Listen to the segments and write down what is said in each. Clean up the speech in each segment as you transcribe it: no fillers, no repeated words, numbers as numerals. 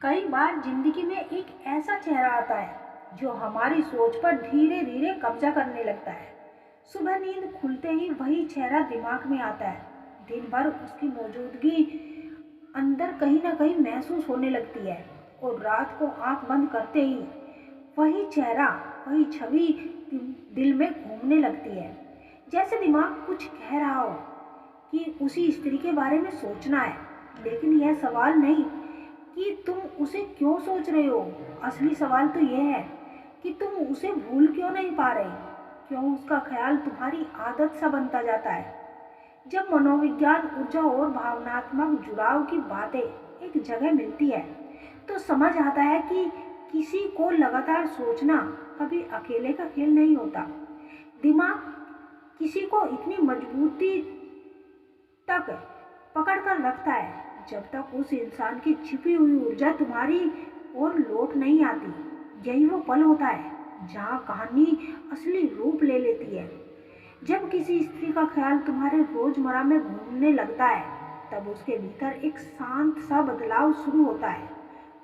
कई बार जिंदगी में एक ऐसा चेहरा आता है जो हमारी सोच पर धीरे धीरे कब्जा करने लगता है। सुबह नींद खुलते ही वही चेहरा दिमाग में आता है। दिन भर उसकी मौजूदगी अंदर कहीं ना कहीं महसूस होने लगती है और रात को आंख बंद करते ही वही चेहरा, वही छवि दिल में घूमने लगती है। जैसे दिमाग कुछ कह रहा हो कि उसी स्त्री के बारे में सोचना है, लेकिन यह सवाल नहीं कि तुम उसे क्यों सोच रहे हो। असली सवाल तो यह है कि तुम उसे भूल क्यों नहीं पा रहे, क्यों उसका ख्याल तुम्हारी आदत सा बनता जाता है। जब मनोविज्ञान, ऊर्जा और भावनात्मक जुड़ाव की बातें एक जगह मिलती है तो समझ आता है कि किसी को लगातार सोचना कभी अकेले का खेल नहीं होता। दिमाग किसी को इतनी मजबूती तक पकड़ कर रखता है जब तक उस इंसान की छिपी हुई ऊर्जा तुम्हारी ओर लौट नहीं आती। यही वो पल होता है जहाँ कहानी असली रूप ले लेती है। जब किसी स्त्री का ख्याल तुम्हारे रोजमर्रा में घूमने लगता है तब उसके भीतर एक शांत सा बदलाव शुरू होता है।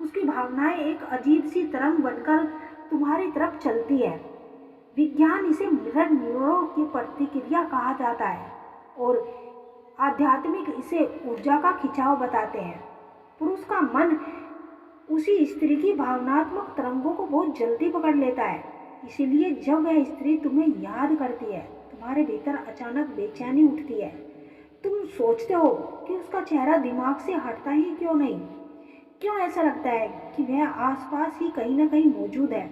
उसकी भावनाएं एक अजीब सी तरंग बनकर तुम्हारी तरफ चलती है। विज्ञान इसे मिरर न्यूरो की प्रतिक्रिया कहा जाता है और आध्यात्मिक इसे ऊर्जा का खिंचाव बताते हैं। पुरुष का मन उसी स्त्री की भावनात्मक तरंगों को बहुत जल्दी पकड़ लेता है। इसीलिए जब वह स्त्री तुम्हें याद करती है, तुम्हारे भीतर अचानक बेचैनी उठती है। तुम सोचते हो कि उसका चेहरा दिमाग से हटता ही क्यों नहीं। क्यों ऐसा लगता है कि वह आसपास ही कहीं ना कहीं मौजूद है।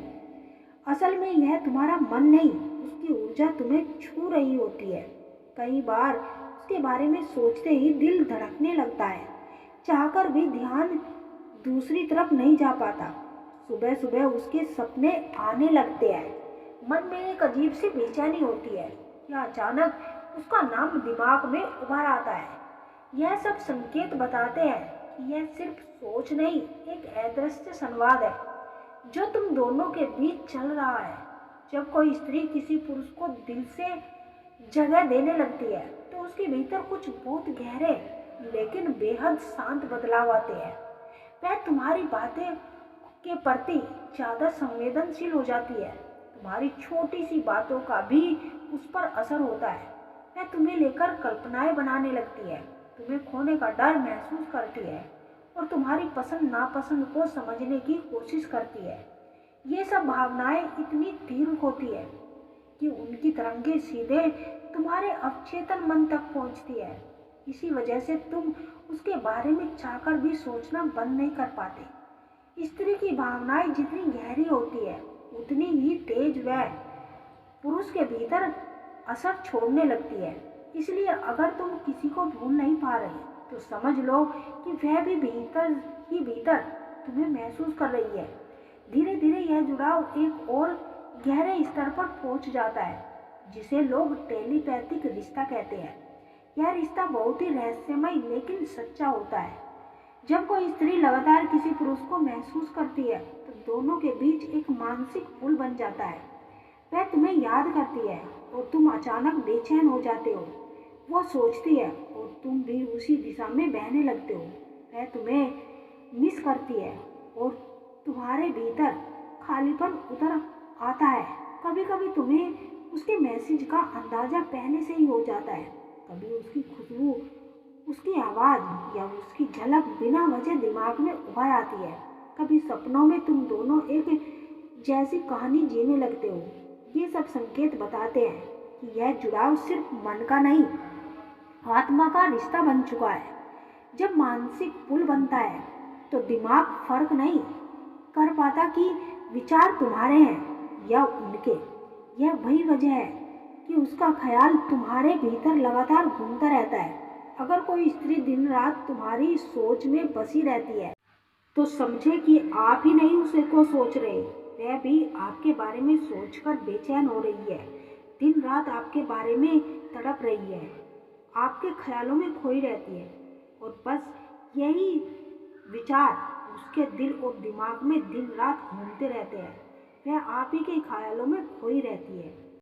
असल में यह तुम्हारा मन नहीं, उसकी ऊर्जा तुम्हें छू रही होती है। कई बार उसके बारे में सोचते ही दिल धड़कने लगता है, चाहकर भी ध्यान दूसरी तरफ नहीं जा पाता। सुबह सुबह उसके सपने आने लगते हैं, मन में एक अजीब सी बेचैनी होती है या अचानक उसका नाम दिमाग में उभर आता है। यह सब संकेत बताते हैं कि यह सिर्फ सोच नहीं, एक अदृश्य संवाद है जो तुम दोनों के बीच चल रहा है। जब कोई स्त्री किसी पुरुष को दिल से जगह देने लगती है तो उसके भीतर कुछ बहुत गहरे लेकिन बेहद शांत बदलाव आते हैं। वह तुम्हारी बातें के प्रति ज़्यादा संवेदनशील हो जाती है। तुम्हारी छोटी सी बातों का भी उस पर असर होता है। वह तुम्हें लेकर कल्पनाएं बनाने लगती है, तुम्हें खोने का डर महसूस करती है और तुम्हारी पसंद नापसंद को समझने की कोशिश करती है। ये सब भावनाएं इतनी तीव्र होती है कि उनकी तरंगें सीधे तुम्हारे अवचेतन मन तक पहुंचती है। इसी वजह से तुम उसके बारे में चाहकर भी सोचना बंद नहीं कर पाते। स्त्री की भावनाएं जितनी गहरी होती है उतनी ही तेज वह पुरुष के भीतर असर छोड़ने लगती है। इसलिए अगर तुम किसी को भूल नहीं पा रहे तो समझ लो कि वह भी भीतर ही भीतर तुम्हें महसूस कर रही है। धीरे धीरे यह जुड़ाव एक और गहरे स्तर पर पहुंच जाता है जिसे लोग टेलीपैथिक रिश्ता कहते हैं। यह रिश्ता बहुत ही रहस्यमय लेकिन सच्चा होता है। जब कोई स्त्री लगातार किसी पुरुष को महसूस करती है तो दोनों के बीच एक मानसिक पुल बन जाता है। वह तुम्हें याद करती है और तुम अचानक बेचैन हो जाते हो। वो सोचती है और तुम भी उसी दिशा में बहने लगते हो। वह तुम्हें मिस करती है और तुम्हारे भीतर खालीपन उतर आता है। कभी कभी तुम्हें उसके मैसेज का अंदाजा पहले से ही हो जाता है। कभी उसकी खुशबू, उसकी आवाज़ या उसकी झलक बिना वजह दिमाग में उभर आती है। कभी सपनों में तुम दोनों एक जैसी कहानी जीने लगते हो। ये सब संकेत बताते हैं कि यह जुड़ाव सिर्फ मन का नहीं, आत्मा का रिश्ता बन चुका है। जब मानसिक पुल बनता है तो दिमाग फर्क नहीं कर पाता कि विचार तुम्हारे हैं या उनके। यह वही वजह है कि उसका ख्याल तुम्हारे भीतर लगातार घूमता रहता है। अगर कोई स्त्री दिन रात तुम्हारी सोच में बसी रहती है तो समझे कि आप ही नहीं उसे को सोच रहे, वह भी आपके बारे में सोचकर बेचैन हो रही है। दिन रात आपके बारे में तड़प रही है, आपके ख्यालों में खोई रहती है और बस यही विचार उसके दिल और दिमाग में दिन रात घूमते रहते हैं। वह आप ही के ख्यालों में खोई रहती है।